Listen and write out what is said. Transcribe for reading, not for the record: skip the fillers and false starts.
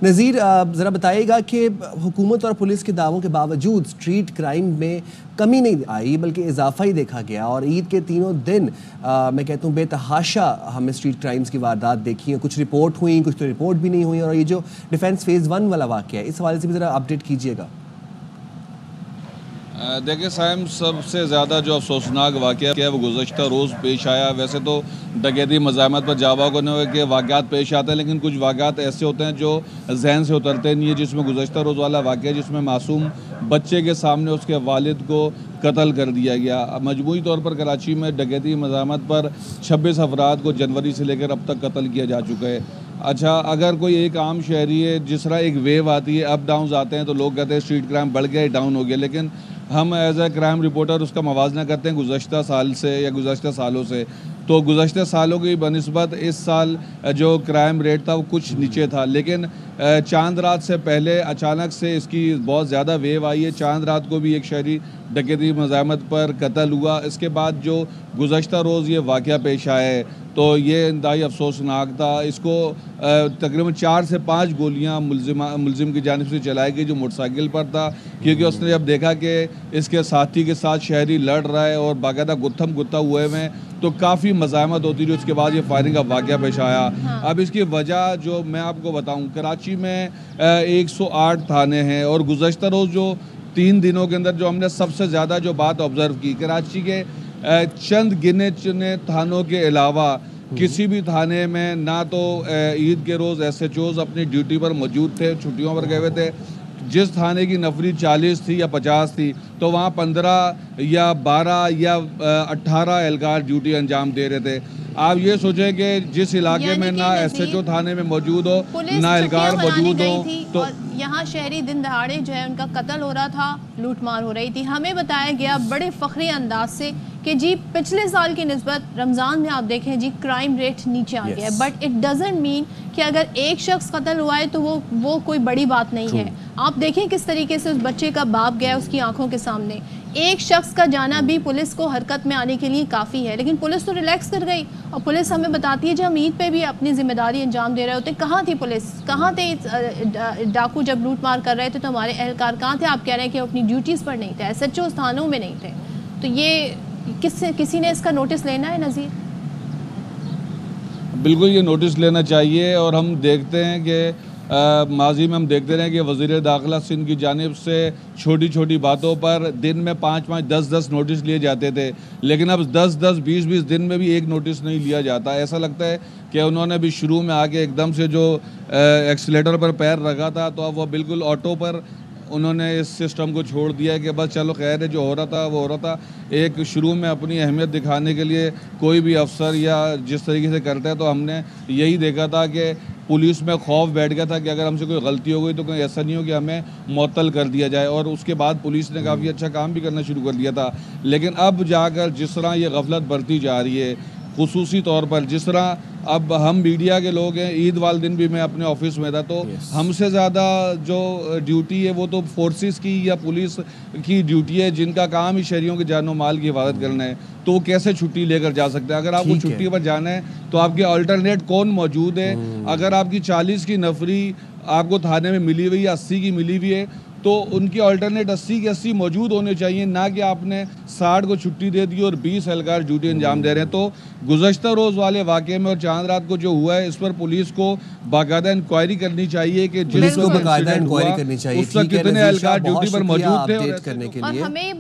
نذیر ذرا بتائیے گا کہ حکومت اور پولیس کے دعووں کے باوجود سٹریٹ کرائم میں کمی نہیں آئی بلکہ اضافہ ہی دیکھا گیا، اور عید کے تینوں دن میں کہتا ہوں بے تحاشا ہمیں سٹریٹ کرائمز کی واردات دیکھی ہیں، کچھ رپورٹ ہوئیں، کچھ تو رپورٹ بھی نہیں ہوئی، اور یہ جو ڈیفینس فیز 1 والا واقعہ ہے اس حوالے سے بھی ذرا اپڈیٹ کیجیے گا۔ دیکھیں سائم، سب سے زیادہ جو افسوسناک واقعہ ہے وہ گزشتہ روز پیش آیا۔ ویسے تو ڈکیتی مزاحمت پر جاوا کو نہیں کہ واقعات پیش آتے ہیں، لیکن کچھ واقعات ایسے ہوتے ہیں جو ذہن سے اترتے نہیں ہیں، جس میں گزشتہ روز والا واقعہ جس میں معصوم بچے کے سامنے اس کے والد کو قتل کر دیا گیا۔ مجموعی طور پر کراچی میں ڈکیتی مزاحمت پر 26 افراد کو جنوری سے لے کر اب تک قتل کیا جا چکا ہے۔ اچھا، اگر کوئی ایک عام شہری ہے، جس طرح ایک ویو آتی ہے، اپ ڈاؤنز آتے ہیں، تو لوگ کہتے ہیں اسٹریٹ کرائم بڑھ گیا، ڈاؤن ہو گیا، لیکن ہم ایز اے کرائم رپورٹر اس کا موازنہ کرتے ہیں گزشتہ سال سے یا گزشتہ سالوں سے، تو گزشتہ سالوں کی بنسبت اس سال جو کرائم ریٹ تھا وہ کچھ نیچے تھا، لیکن چاند رات سے پہلے اچانک سے اس کی بہت زیادہ ویو آئی ہے۔ چاند رات کو بھی ایک شہری ڈکیتی مزاحمت پر قتل ہوا۔ اس کے بعد جو گزشتہ روز یہ واقعہ پیش آیا ہے تو یہ انتہائی افسوسناک تھا۔ اس کو تقریباً 4 سے 5 گولیاں ملزم کی جانب سے چلائی گئی جو موٹر سائیکل پر تھا، کیونکہ اس نے جب دیکھا کہ اس کے ساتھی کے ساتھ شہری لڑ رہا ہے اور باقاعدہ گتھم گتھا ہوئے میں تو کافی مزاحمت ہوتی رہی۔ اس کے بعد یہ فائرنگ کا واقعہ پیش آیا۔ اب اس کی وجہ جو میں آپ کو بتاؤں، کراچی میں 108 تھانے ہیں، اور گزشتہ روز جو 3 دنوں کے اندر جو ہم نے سب سے زیادہ جو بات آبزرو کی، کراچی کے چند گنے چنے تھانوں کے علاوہ کسی بھی تھانے میں نہ تو عید کے روز ایس ایچ اوز اپنی ڈیوٹی پر موجود تھے، چھٹیوں پر گئے ہوئے تھے۔ جس تھانے کی نفری 40 تھی یا 50 تھی تو وہاں 15 یا 12 یا 18 اہلکار ڈیوٹی انجام دے رہے تھے۔ آپ یہ سوچیں کہ جس علاقے میں نہ ایس ایچ او تھانے میں موجود ہو، نہ اہلکار موجود ہو، تو یہاں شہری دن دہاڑے جو ہے ان کا قتل ہو رہا تھا، لوٹ مار ہو رہی تھی۔ ہمیں بتایا گیا بڑے فخری انداز سے کہ جی پچھلے سال کی نسبت رمضان میں آپ دیکھیں جی کرائم ریٹ نیچے آ گیا ہے، بٹ اٹ ڈزنٹ مین کہ اگر ایک شخص قتل ہوا ہے تو وہ کوئی بڑی بات نہیں ہے۔ آپ دیکھیں کس طریقے سے اس بچے کا باپ گیا اس کی آنکھوں کے سامنے، ایک شخص کا جانا بھی پولیس کو حرکت میں آنے کے لیے کافی ہے، لیکن پولیس تو ریلیکس کر گئی، اور پولیس ہمیں بتاتی ہے جب ہم عید پہ بھی اپنی ذمہ داری انجام دے رہے ہوتے ہیں، کہاں تھی پولیس، کہاں تھے ڈاکو جب لوٹ مار کر رہے تھے تو ہمارے اہلکار کہاں تھے؟ آپ کہہ رہے ہیں کہ اپنی ڈیوٹیز پر نہیں تھے، ایس ایچ اوز تھانوں میں نہیں تھے، تو یہ کسی نے اس کا نوٹس لینا ہے نذیر؟ بالکل یہ نوٹس لینا چاہیے، اور ہم دیکھتے ہیں کہ ماضی میں ہم دیکھتے رہے کہ وزیر داخلہ سندھ کی جانب سے چھوٹی چھوٹی باتوں پر دن میں 5-5 10-10 نوٹس لیے جاتے تھے، لیکن اب 10-10 20-20 دن میں بھی ایک نوٹس نہیں لیا جاتا۔ ایسا لگتا ہے کہ انہوں نے بھی شروع میں آگے ایک دم سے جو ایکسیلیٹر پر پیر رکھا تھا تو اب وہ بالکل آٹو پر انہوں نے اس سسٹم کو چھوڑ دیا ہے کہ بس چلو خیر ہے، جو ہو رہا تھا وہ ہو رہا تھا۔ ایک شروع میں اپنی اہمیت دکھانے کے لیے کوئی بھی افسر یا جس طریقے سے کرتا ہے تو ہم نے یہی دیکھا تھا کہ پولیس میں خوف بیٹھ گیا تھا کہ اگر ہم سے کوئی غلطی ہو گئی تو کوئی ایسا نہیں ہو کہ ہمیں معطل کر دیا جائے، اور اس کے بعد پولیس نے کافی اچھا کام بھی کرنا شروع کر دیا تھا۔ لیکن اب جا کر جس طرح یہ غفلت بڑھتی جا رہی ہے، خصوصی طور پر جس طرح اب ہم میڈیا کے لوگ ہیں، عید والے دن بھی میں اپنے آفس میں تھا تو ہم سے زیادہ جو ڈیوٹی ہے وہ تو فورسز کی یا پولیس کی ڈیوٹی ہے، جن کا کام ہی شہریوں کے جان و مال کی حفاظت کرنا ہے، تو وہ کیسے چھٹی لے کر جا سکتے ہیں؟ اگر آپ کو چھٹی پر جانا ہے تو آپ کے آلٹرنیٹ کون موجود ہے؟ اگر آپ کی 40 کی نفری آپ کو تھانے میں ملی ہوئی یا 80 کی ملی ہوئی ہے تو ان کی آلٹرنیٹ 80 کے 80 موجود ہونے چاہیے، نہ کہ آپ نے 60 کو چھٹی دے دی اور 20 اہلکار ڈیوٹی انجام دے رہے ہیں۔ تو گزشتہ روز والے واقعے میں اور چاند رات کو جو ہوا ہے اس پر پولیس کو باقاعدہ انکوائری کرنی چاہیے کہ پولیس کو باقاعدہ انکوائری کرنی چاہیے، اس وقت کتنے اہلکار ڈیوٹی پر موجود تھے، کرنے کے لیے۔ اور ہمیں